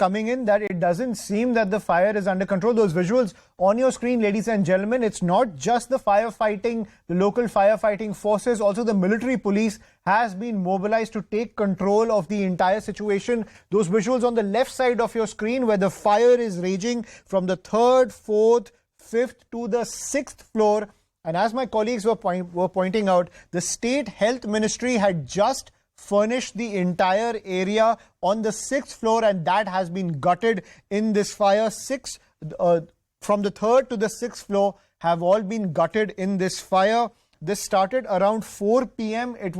coming in that it doesn't seem that the fire is under control. Those visuals on your screen, ladies and gentlemen, it's not just the firefighting, the local firefighting forces, also the military police has been mobilized to take control of the entire situation. Those visuals on the left side of your screen where the fire is raging from the 3rd, 4th, 5th to the 6th floor. And as my colleagues were pointing out, the State Health Ministry had just furnished the entire area on the 6th floor, and that has been gutted in this fire. From the 3rd to the 6th floor have all been gutted in this fire. This started around 4 p.m. It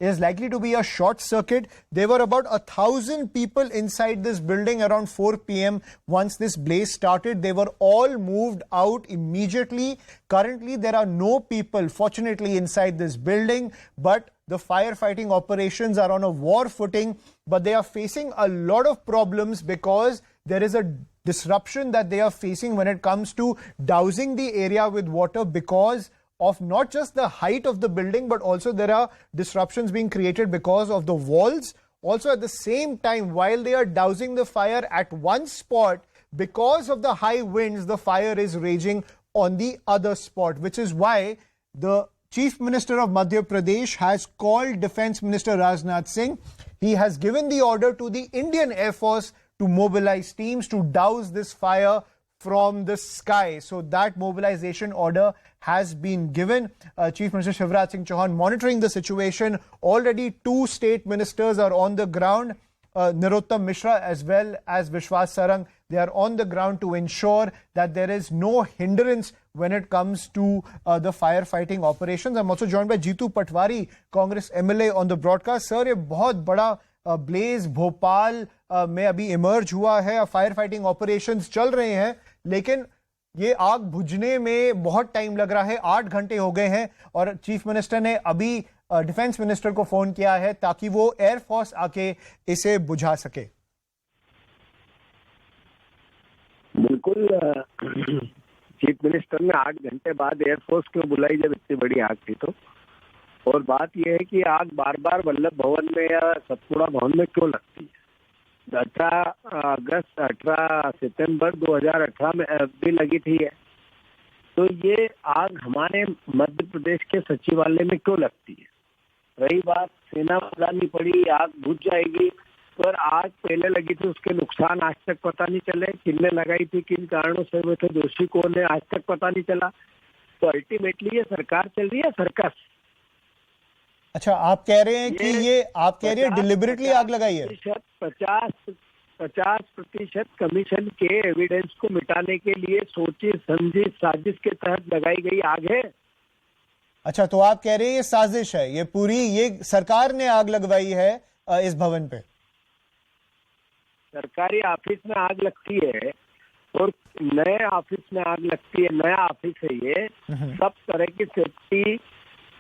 is likely to be a short circuit. There were about 1,000 people inside this building around 4 p.m. once this blaze started. They were all moved out immediately. Currently, there are no people, fortunately, inside this building, but the firefighting operations are on a war footing, but they are facing a lot of problems because there is a disruption that they are facing when it comes to dousing the area with water because of not just the height of the building, but also there are disruptions being created because of the walls. Also at the same time, while they are dousing the fire at one spot, because of the high winds, the fire is raging on the other spot, which is why the Chief Minister of Madhya Pradesh has called Defence Minister Rajnath Singh. He has given the order to the Indian Air Force to mobilize teams to douse this fire from the sky. So that mobilization order has been given. Chief Minister Shivraj Singh Chauhan monitoring the situation. Already 2 state ministers are on the ground. Narottam Mishra as well as Vishwas Sarang. They are on the ground to ensure that there is no hindrance when it comes to the firefighting operations. I'm also joined by Jeetu Patwari, Congress MLA on the broadcast. Sir, ये बहुत बड़ा Blaze Bhopal में अभी emerge हुआ है. Fire fighting operations चल रहे हैं, लेकिन ये आग बुझने में बहुत टाइम लग रहा है. 8 घंटे हो गए हैं और चीफ मिनिस्टर ने अभी डिफेंस मिनिस्टर को फोन किया है ताकि वो एयरफोर्स आके इसे बुझा सके. बिल्कुल, चीफ मिनिस्टर ने 8 घंटे बाद एयरफोर्स क्यों बुलाई जब इतनी बड़ी आग थी तो. और बात यह है कि आग बार बार वल्लभ भवन में या सतपुड़ा भवन में क्यों लगती है. 18 सितंबर 2018 में भी लगी थी. तो ये आग हमारे मध्य प्रदेश के सचिवालय में क्यों लगती है. रही बात सेना बुलानी पड़ी, आग बुझ जाएगी, पर आग पहले लगी थी, उसके नुकसान आज तक पता नहीं चले. किसने लगाई थी, किन कारणों से हुए थे, दोषी कौन है, आज तक पता नहीं चला. तो अल्टीमेटली ये सरकार चल रही है सर्कस. अच्छा, आप कह रहे हैं कि ये आप कह रहे हैं डिलिबरेटली आग लगाई है. 50% कमीशन के एविडेंस को मिटाने के लिए सोची समझी साजिश के तहत लगाई गई आग है. अच्छा, तो आप कह रहे हैं ये साजिश है, ये पूरी ये सरकार ने आग लगवाई है इस भवन पे. सरकारी ऑफिस में आग लगती है और नए ऑफिस में आग लगती है. नया ऑफिस है ये. सब तरह की सेफ्टी,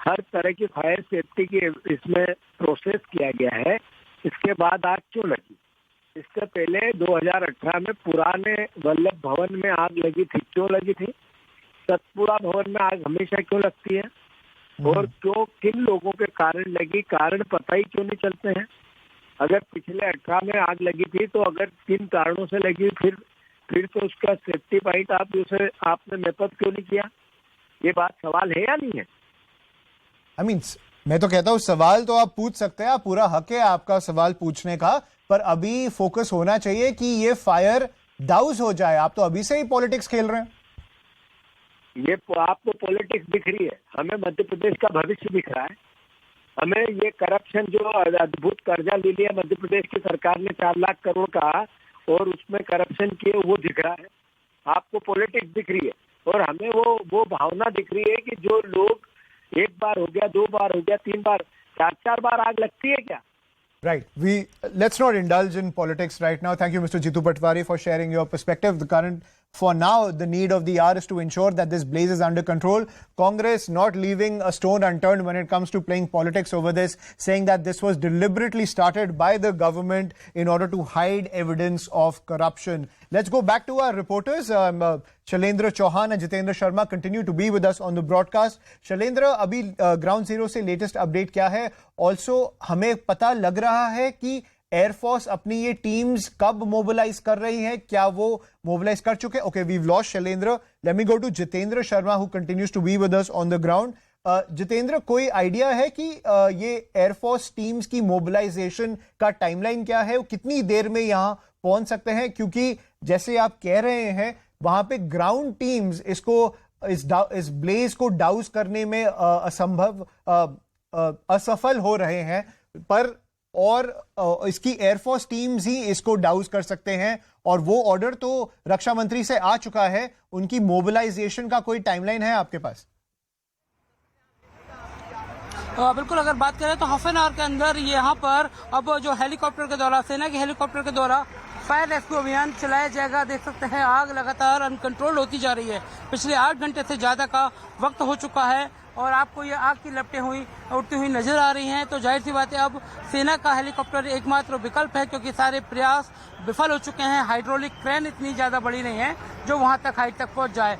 हर तरह की फायर सेफ्टी की इसमें प्रोसेस किया गया है. इसके बाद आग क्यों लगी. इससे पहले 2018 में पुराने वल्लभ भवन में आग लगी थी. क्यों लगी थी. सतपुड़ा भवन में आग हमेशा क्यों लगती है और क्यों, किन लोगों के कारण लगी, कारण पता ही क्यों नहीं चलते हैं. अगर पिछले 18 में आग लगी थी तो अगर किन कारणों से लगी, फिर तो उसका सेफ्टी पॉइंट आपने मैपअप क्यों नहीं किया. ये बात सवाल है या नहीं है. मैं तो कहता हूँ सवाल तो आप पूछ सकते हैं, आप पूरा हक है आपका सवाल पूछने का, पर अभी फोकस होना चाहिए कि ये फायर डाउस हो जाए. आप तो अभी से ही पॉलिटिक्स खेल रहे हैं. ये आपको पॉलिटिक्स दिख रही है, हमें मध्य प्रदेश का भविष्य दिख रहा है. हमें ये करप्शन, जो अद्भुत कर्जा ले लिया मध्य प्रदेश की सरकार ने 4 लाख करोड़ का, और उसमें करप्शन किए, वो दिख रहा है. आपको पॉलिटिक्स दिख रही है और हमें वो भावना दिख रही है कि जो लोग 1 बार हो गया, 2 बार हो गया, 3 बार, 4 बार आग लगती है क्या. Right. Let's not indulge in politics right now. Thank you, Mr. Jeetu Patwari, for sharing your perspective. For now, the need of the hour is to ensure that this blaze is under control. Congress not leaving a stone unturned when it comes to playing politics over this, saying that this was deliberately started by the government in order to hide evidence of corruption. Let's go back to our reporters. Shailendra Chauhan and Jitendra Sharma continue to be with us on the broadcast. Shailendra, अभी ground zero से latest update क्या है? Also, हमें पता लग रहा है कि एयरफोर्स अपनी ये टीम्स कब मोबिलाइज कर रही है, क्या वो मोबिलाइज कर चुके? Okay, we lost Shailendra. Let me go to Jitendra Sharma who continues to be with us on the ground. Jitendra, कोई आइडिया है कि ये एयरफोर्स टीम्स की मोबिलाइजेशन का टाइमलाइन क्या है, कितनी देर में यहां पहुंच सकते हैं? क्योंकि जैसे आप कह रहे हैं वहां पे ग्राउंड टीम्स इस ब्लेज को डाउज करने में असफल हो रहे हैं, पर और इसकी एयरफोर्स टीम्स ही इसको डाउज कर सकते हैं, और वो ऑर्डर तो रक्षा मंत्री से आ चुका है. उनकी मोबिलाइजेशन का कोई टाइमलाइन है आपके पास? बिल्कुल, अगर बात करें तो हाफ एन आवर के अंदर यहाँ पर अब जो हेलीकॉप्टर के द्वारा, सेना के हेलीकॉप्टर के द्वारा फायर रेस्क्यू अभियान चलाया जाएगा. देख सकते हैं आग लगातार अनकंट्रोल होती जा रही है. पिछले 8 घंटे से ज्यादा का वक्त हो चुका है और आपको ये आग की लपटें उड़ती हुई नजर आ रही हैं. तो जाहिर सी बात है अब सेना का हेलीकॉप्टर एकमात्र विकल्प है, क्योंकि सारे प्रयास विफल हो चुके हैं. हाइड्रोलिक क्रेन इतनी ज्यादा बड़ी नहीं है जो वहां तक हाइट तक पहुंच जाए.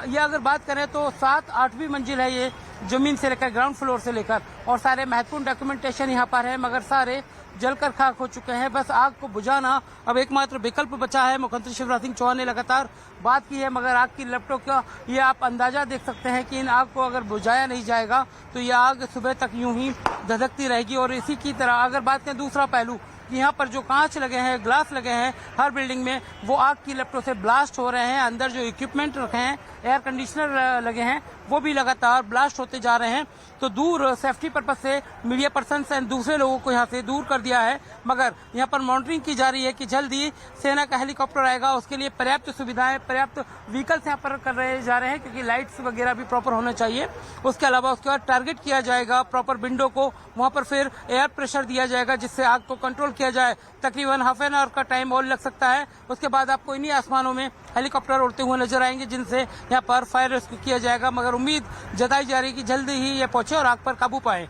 ये अगर बात करें तो 7-8वीं मंजिल है ये, जमीन से लेकर ग्राउंड फ्लोर से लेकर, और सारे महत्वपूर्ण डॉक्यूमेंटेशन यहाँ पर है, मगर सारे जलकर खाक हो चुके हैं. बस आग को बुझाना अब एकमात्र विकल्प बचा है. मुख्यमंत्री शिवराज सिंह चौहान ने लगातार बात की है, मगर आग की लपटों का ये आप अंदाजा देख सकते हैं कि इन आग को अगर बुझाया नहीं जाएगा तो ये आग सुबह तक यूं ही धधकती रहेगी. और इसी की तरह अगर बात करें दूसरा पहलू, यहाँ पर जो कांच लगे हैं, ग्लास लगे हैं हर बिल्डिंग में, वो आग की लपटों से ब्लास्ट हो रहे हैं. अंदर जो इक्विपमेंट रखे हैं, एयर कंडीशनर लगे हैं, वो भी लगातार ब्लास्ट होते जा रहे हैं. तो दूर सेफ्टी पर्पज से मीडिया पर्सन एंड दूसरे लोगों को यहाँ से दूर कर दिया है, मगर यहाँ पर मॉनिटरिंग की जा रही है कि जल्दी सेना का हेलीकॉप्टर आएगा. उसके लिए पर्याप्त सुविधाएं, पर्याप्त व्हीकल्स यहाँ पर कर रहे जा रहे हैं, क्योंकि लाइट्स वगैरह भी प्रॉपर होना चाहिए. उसके अलावा उसके बाद टारगेट किया जाएगा प्रॉपर विंडो को, वहां पर फिर एयर प्रेशर दिया जाएगा जिससे आग को कंट्रोल किया जाए. तकरीबन हाफ एन आवर का टाइम और लग सकता है. उसके बाद आपको इन्हीं आसमानों में हेलीकॉप्टर उड़ते हुए नजर आएंगे जिनसे यहाँ पर फायर रेस्क्यू किया जाएगा. मगर उम्मीद जताई जा रही है कि जल्दी ही ये पहुंचे और आग पर काबू पाए.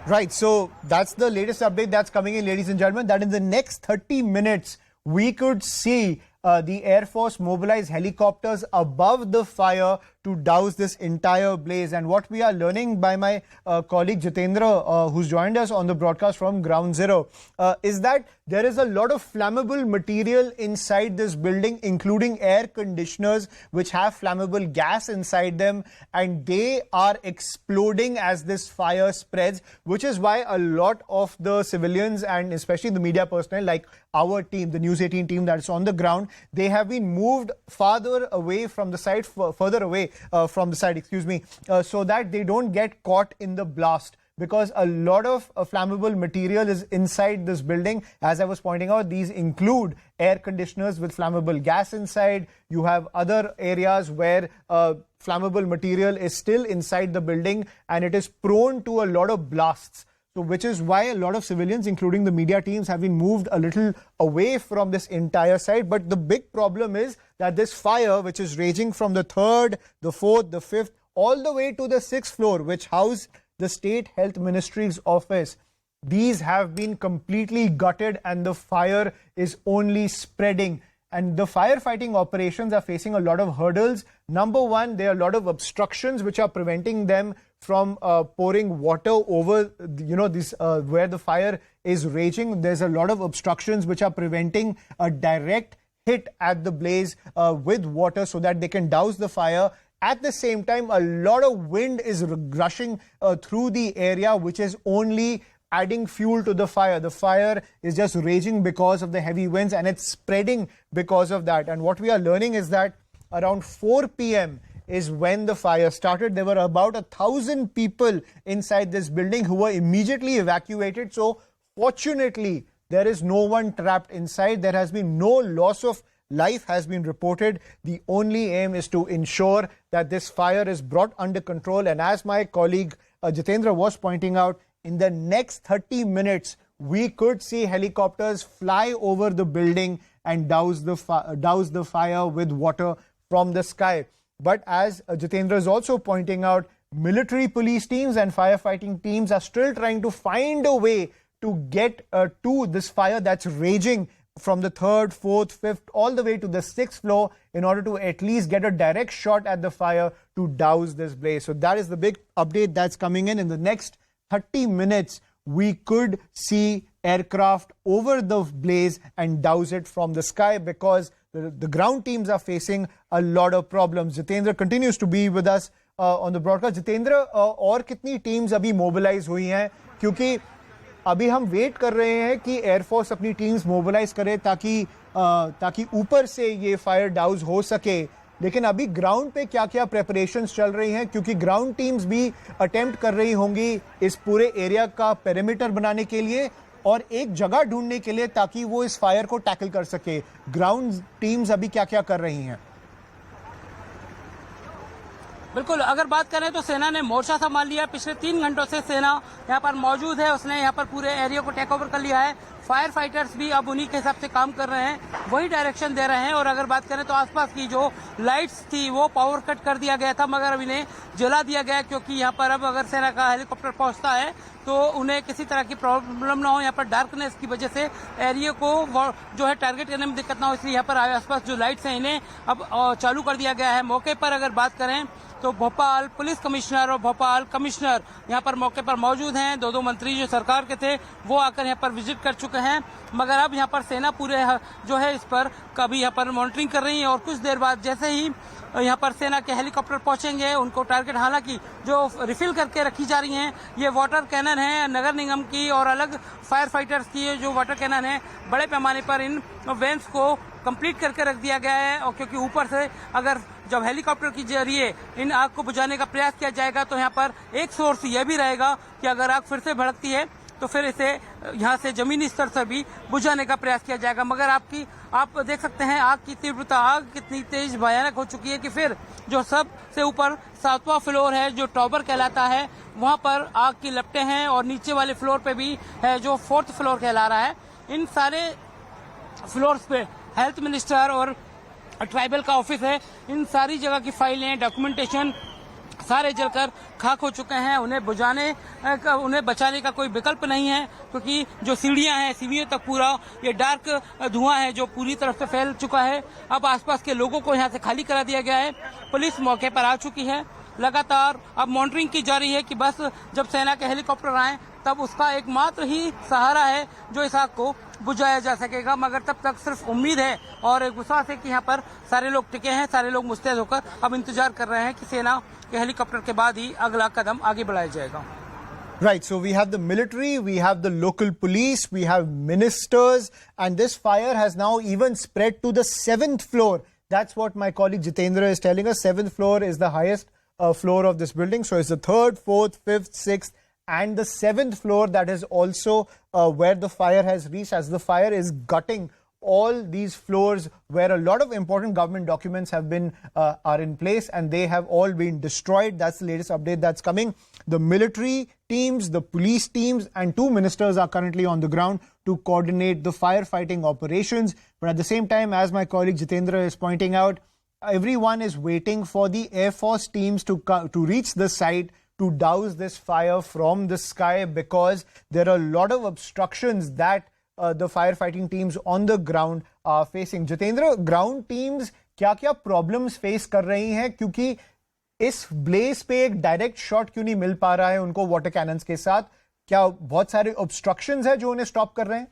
Right, so that's the latest update that's coming in, ladies and gentlemen, that in the next 30 minutes we could see the Air Force mobilize helicopters above the fire to douse this entire blaze. And what we are learning by my colleague Jitendra, who's joined us on the broadcast from Ground Zero, is that there is a lot of flammable material inside this building, including air conditioners, which have flammable gas inside them, and they are exploding as this fire spreads, which is why a lot of the civilians and especially the media personnel like our team, the News 18 team that's on the ground, they have been moved farther away from the site, further away from the site, so that they don't get caught in the blast. Because a lot of flammable material is inside this building. As I was pointing out, these include air conditioners with flammable gas inside. You have other areas where flammable material is still inside the building and it is prone to a lot of blasts. So which is why a lot of civilians, including the media teams, have been moved a little away from this entire site. But the big problem is that this fire, which is raging from the 3rd, the 4th, the 5th, all the way to the 6th floor, which house the State Health Ministry's office, these have been completely gutted and the fire is only spreading. And the firefighting operations are facing a lot of hurdles. Number one, there are a lot of obstructions which are preventing them from pouring water over, this where the fire is raging. There's a lot of obstructions which are preventing a direct hit at the blaze with water so that they can douse the fire. At the same time, a lot of wind is rushing through the area, which is only adding fuel to the fire. The fire is just raging because of the heavy winds and it's spreading because of that. And what we are learning is that around 4 p.m. is when the fire started. There were about 1,000 people inside this building who were immediately evacuated. So fortunately, there is no one trapped inside. There has been no loss of life has been reported. The only aim is to ensure that this fire is brought under control. And as my colleague Jitendra was pointing out, in the next 30 minutes, we could see helicopters fly over the building and douse the fire with water from the sky. But as Jitendra is also pointing out, military police teams and firefighting teams are still trying to find a way to get to this fire that's raging from the 3rd, 4th, 5th, all the way to the 6th floor in order to at least get a direct shot at the fire to douse this blaze. So that is the big update that's coming in. In the next 30 minutes, we could see aircraft over the blaze and douse it from the sky, because the ground teams are facing a lot of problems. Jitendra continues to be with us on the broadcast. Jitendra, और कितनी teams अभी mobilise हुई हैं? क्योंकि अभी हम wait कर रहे हैं कि एयरफोर्स अपनी टीम्स मोबिलाइज करे ताकि ऊपर से ये फायर डाउज हो सके, लेकिन अभी ग्राउंड पे क्या क्या प्रेपरेशंस चल रही हैं? क्योंकि ग्राउंड टीम्स भी अटेम्प्ट कर रही होंगी इस पूरे एरिया का पेरिमीटर बनाने के लिए और एक जगह ढूंढने के लिए ताकि वो इस फायर को टैकल कर सके। ग्राउंड टीम्स अभी क्या क्या कर रही हैं? बिल्कुल, अगर बात करें तो सेना ने मोर्चा संभाल लिया। पिछले 3 घंटों से सेना यहाँ पर मौजूद है, उसने यहाँ पर पूरे एरिया को टेक ओवर कर लिया है। फायर फाइटर्स भी अब उन्हीं के हिसाब से काम कर रहे हैं, वही डायरेक्शन दे रहे हैं। और अगर बात करें तो आसपास की जो लाइट्स थी वो पावर कट कर दिया गया था, मगर अब इन्हें जला दिया गया, क्योंकि यहाँ पर अब अगर सेना का हेलीकॉप्टर पहुंचता है तो उन्हें किसी तरह की प्रॉब्लम ना हो। यहाँ पर डार्कनेस की वजह से एरिया को जो है टारगेट करने में दिक्कत ना हो, इसलिए यहाँ पर आसपास जो लाइट्स हैं इन्हें अब चालू कर दिया गया है। मौके पर अगर बात करें तो भोपाल पुलिस कमिश्नर और भोपाल कमिश्नर यहाँ पर मौके पर मौजूद हैं। 2 मंत्री जो सरकार के थे वो आकर यहाँ पर विजिट कर चुके हैं, मगर अब यहाँ पर सेना पूरे जो है इस पर कभी यहाँ पर मॉनिटरिंग कर रही है। और कुछ देर बाद जैसे ही यहाँ पर सेना के हेलीकॉप्टर पहुंचेंगे, उनको टारगेट, हालांकि जो रिफिल करके रखी जा रही हैं ये वाटर कैनन है नगर निगम की और अलग फायर फाइटर्स की जो वाटर कैनन है, बड़े पैमाने पर इन वेन्स को कंप्लीट करके रख दिया गया है। और क्योंकि ऊपर से अगर जब हेलीकॉप्टर के जरिए इन आग को बुझाने का प्रयास किया जाएगा तो यहाँ पर एक सोर्स यह भी रहेगा कि अगर आग फिर से भड़कती है तो फिर इसे यहाँ से जमीनी स्तर से भी बुझाने का प्रयास किया जाएगा। मगर आप देख सकते हैं आग की तीव्रता, आग कितनी तेज भयानक हो चुकी है कि फिर जो सबसे ऊपर 7वां फ्लोर है जो टॉवर कहलाता है, वहाँ पर आग की लपटें हैं और नीचे वाले फ्लोर पे भी है जो 4th फ्लोर कहला रहा है। इन सारे फ्लोर्स पे हेल्थ मिनिस्टर और ट्राइबल का ऑफिस है, इन सारी जगह की फाइलें, डॉक्यूमेंटेशन सारे जलकर खाक हो चुके हैं। उन्हें बचाने का कोई विकल्प नहीं है, क्योंकि जो सीढ़ियां हैं, सीढ़ियों तक पूरा ये डार्क धुआं है जो पूरी तरफ से फैल चुका है। अब आसपास के लोगों को यहाँ से खाली करा दिया गया है। पुलिस मौके पर आ चुकी है, लगातार अब मॉनिटरिंग की जा रही है कि बस जब सेना के हेलीकॉप्टर आए तब उसका एकमात्र ही सहारा है जो इस आग को बुझाया जा सकेगा। मगर तब तक सिर्फ उम्मीद है और एक विश्वास है कि यहाँ पर सारे लोग टिके हैं, सारे लोग मुस्तैद होकर अब इंतजार कर रहे हैं कि सेना के हेलीकॉप्टर के बाद ही अगला कदम आगे बढ़ाया जाएगा। Right, so we have the military, we have the local police, we have ministers, and this fire has now even spread to the 7th floor. That's what my colleague Jitendra is telling us. 7th floor is the highest floor of this building. So it's the 3rd, 4th, 5th, 6th, and the 7th floor that is also where the fire has reached, as the fire is gutting all these floors where a lot of important government documents have been are in place, and they have all been destroyed. That's the latest update that's coming. The military teams, the police teams, and 2 ministers are currently on the ground to coordinate the firefighting operations. But at the same time, as my colleague Jitendra is pointing out, everyone is waiting for the Air Force teams to reach the site to douse this fire from the sky, because there are a lot of obstructions that the firefighting teams on the ground are facing. Jitendra, ground teams क्या-क्या problems face कर रही हैं, क्योंकि इस Blaze पे एक direct shot क्यों नहीं मिल पा रहा है उनको वाटर कैनन्स के साथ? क्या बहुत सारे ऑब्स्ट्रक्शंस हैं जो उन्हें स्टॉप कर रहे हैं?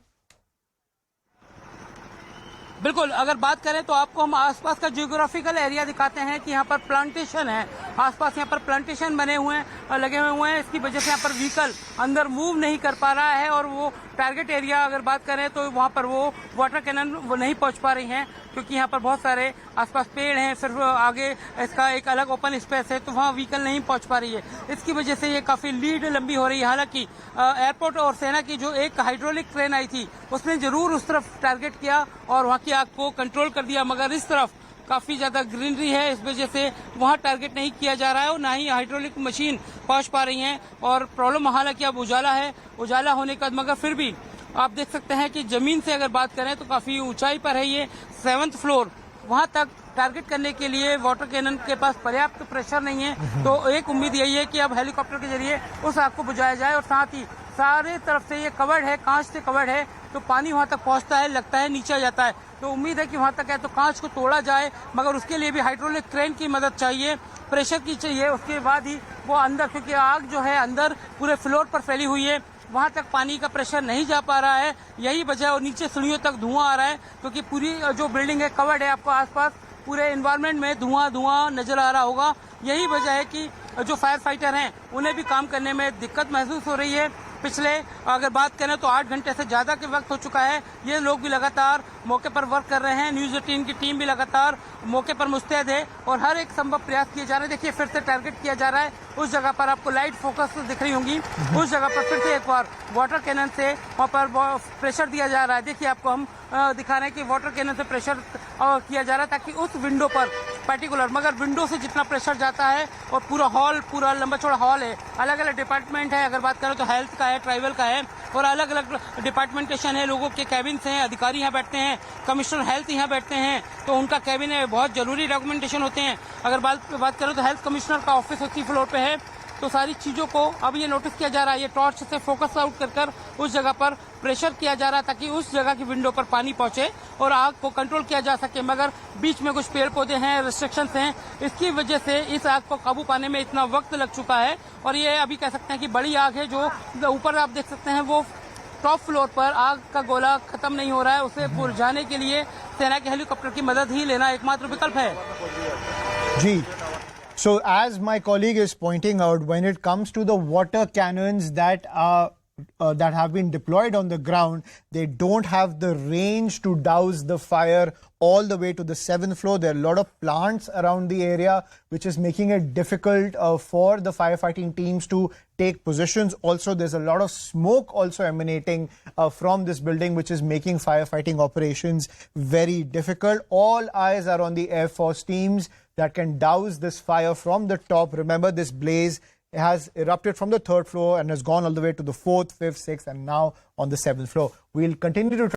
बिल्कुल, अगर बात करें तो आपको हम आसपास का जियोग्राफिकल एरिया दिखाते हैं कि यहाँ पर प्लांटेशन है, आसपास यहाँ पर प्लांटेशन बने हुए हैं, लगे हुए हैं। इसकी वजह से यहाँ पर व्हीकल अंदर मूव नहीं कर पा रहा है, और वो टारगेट एरिया अगर बात करें तो वहाँ पर वो वाटर कैनन वो नहीं पहुँच पा रही हैं, क्योंकि यहाँ पर बहुत सारे आसपास पेड़ हैं, सिर्फ आगे इसका एक अलग ओपन स्पेस है, तो वहाँ व्हीकल नहीं पहुँच पा रही है। इसकी वजह से ये काफ़ी लीड लंबी हो रही है। हालांकि एयरपोर्ट और सेना की जो एक हाइड्रोलिक ट्रेन आई थी उसने जरूर उस तरफ टारगेट किया और वहाँ की आग को कंट्रोल कर दिया, मगर इस तरफ काफी ज्यादा ग्रीनरी है, इस वजह से वहाँ टारगेट नहीं किया जा रहा है और ना ही हाइड्रोलिक मशीन पहुंच पा रही हैं। और प्रॉब्लम हालांकि अब उजाला है, उजाला होने का, मगर फिर भी आप देख सकते हैं कि जमीन से अगर बात करें तो काफी ऊंचाई पर है ये 7th फ्लोर, वहां तक टारगेट करने के लिए वाटर कैनन के पास पर्याप्त प्रेशर नहीं है। तो एक उम्मीद यही है कि अब हेलीकॉप्टर के जरिए उस आग को बुझाया जाए, और साथ ही सारे तरफ से ये कवर्ड है, कांच से कवर्ड है, तो पानी वहां तक पहुंचता है, लगता है नीचे जाता है। तो उम्मीद है कि वहां तक है तो कांच को तोड़ा जाए, मगर उसके लिए भी हाइड्रोलिक क्रेन की मदद चाहिए, प्रेशर की चाहिए, उसके बाद ही वो अंदर, क्योंकि आग जो है अंदर पूरे फ्लोर पर फैली हुई है, वहां तक पानी का प्रेशर नहीं जा पा रहा है। यही वजह है, और नीचे सीढ़ियों तक धुआं आ रहा है क्योंकि पूरी जो बिल्डिंग है कवर्ड है, आपको आसपास पूरे एनवायरनमेंट में धुआं नजर आ रहा होगा। यही वजह है कि जो फायर फाइटर हैं उन्हें भी काम करने में दिक्कत महसूस हो रही है। पिछले अगर बात करें तो 8 घंटे से ज्यादा के वक्त हो चुका है। ये लोग भी लगातार मौके पर वर्क कर रहे हैं। न्यूज 18 की टीम भी लगातार मौके पर मुस्तैद है और हर एक संभव प्रयास किए जा रहे हैं। देखिए फिर से टारगेट किया जा रहा है उस जगह पर, आपको लाइट फोकस दिख रही होंगी, उस जगह पर फिर से एक बार वाटर कैनन से वहाँ पर प्रेशर दिया जा रहा है। देखिए आपको हम दिखा रहे हैं कि वाटर कैनन से प्रेशर किया जा रहा है ताकि उस विंडो पर पर्टिकुलर, मगर विंडो से जितना प्रेशर जाता है और पूरा हॉल, पूरा लंबा चौड़ा हॉल है, अलग अलग डिपार्टमेंट है। अगर बात करें तो हेल्थ का है, ट्राइबल का है और अलग अलग डिपार्टमेंटेशन है। लोगों के कैबिन्स हैं, अधिकारी यहाँ बैठते हैं, कमिश्नर हेल्थ यहाँ बैठते हैं तो उनका कैबिन है, बहुत जरूरी डॉक्यूमेंटेशन होते हैं। अगर बात करें तो हेल्थ कमिश्नर का ऑफिस उसी फ्लोर पे है। तो सारी चीजों को अब ये नोटिस किया जा रहा है, ये टॉर्च से फोकस आउट कर उस जगह पर प्रेशर किया जा रहा है ताकि उस जगह की विंडो पर पानी पहुंचे और आग को कंट्रोल किया जा सके। मगर बीच में कुछ पेड़ पौधे हैं, रिस्ट्रिक्शंस हैं, इसकी वजह से इस आग को काबू पाने में इतना वक्त लग चुका है। और ये अभी कह सकते हैं कि बड़ी आग है। जो ऊपर आप देख सकते हैं वो टॉप फ्लोर पर आग का गोला खत्म नहीं हो रहा है। उसे बुझाने के लिए सेना के हेलीकॉप्टर की मदद ही लेना एकमात्र विकल्प है। जी, so as my colleague is pointing out, when it comes to the water cannons that have been deployed on the ground, they don't have the range to douse the fire all the way to the 7th floor. There are a lot of plants around the area, which is making it difficult for the firefighting teams to take positions. Also, there's a lot of smoke also emanating from this building, which is making firefighting operations very difficult. All eyes are on the Air Force teams that can douse this fire from the top. Remember, this blaze has erupted from the 3rd floor and has gone all the way to the 4th, 5th, 6th, and now on the 7th floor. We'll continue to